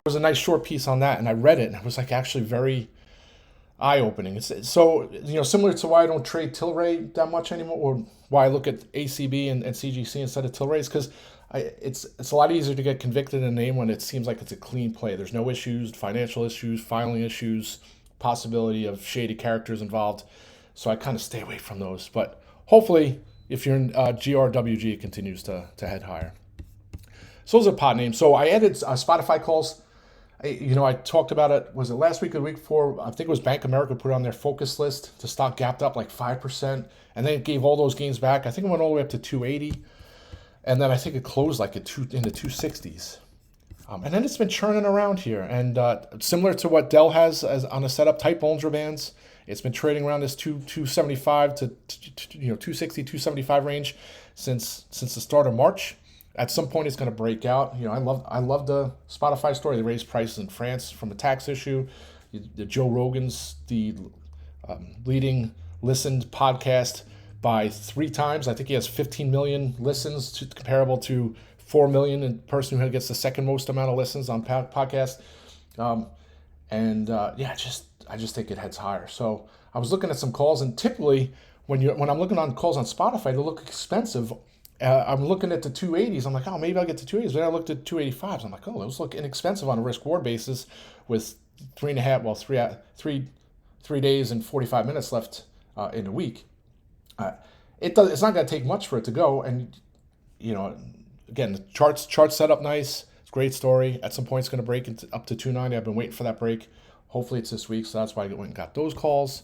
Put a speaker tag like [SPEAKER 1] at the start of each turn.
[SPEAKER 1] was a nice short piece on that, and I read it, and it was like actually very eye opening. It's so similar to why I don't trade Tilray that much anymore, or why I look at ACB and CGC instead of Tilray, because it's a lot easier to get convicted in a name when it seems like it's a clean play. There's no issues, financial issues, filing issues, possibility of shady characters involved. So I kind of stay away from those. But hopefully, if you're in GRWG, it continues to head higher. So those are pod names. So I added Spotify calls. I talked about it. Was it last week or the week before? I think it was Bank of America put it on their focus list. The stock gapped up like 5%, and then it gave all those gains back. I think it went all the way up to 280, and then I think it closed like in the 260s. And then it's been churning around here, and similar to what Dell has as on a setup, tight Bollinger Bands. It's been trading around this 275 to 260, 275 range since the start of March. At some point, it's going to break out. I love the Spotify story. They raised prices in France from a tax issue. The Joe Rogan's the leading listened podcast by 3 times. I think he has 15 million listens, comparable to 4 million in person who gets the second most amount of listens on podcast. I just think it heads higher. So I was looking at some calls, and typically when I'm looking on calls on Spotify, they look expensive. I'm looking at the 280s. I'm like, oh, maybe I'll get to 280s. Then I looked at 285s. I'm like, oh, those look inexpensive on a risk reward basis with 3 days and 45 minutes left in a week. It's not going to take much for it to go. And you know, again, the charts set up nice. It's a great story. At some point, it's going to break up to 290. I've been waiting for that break. Hopefully, it's this week. So that's why I went and got those calls.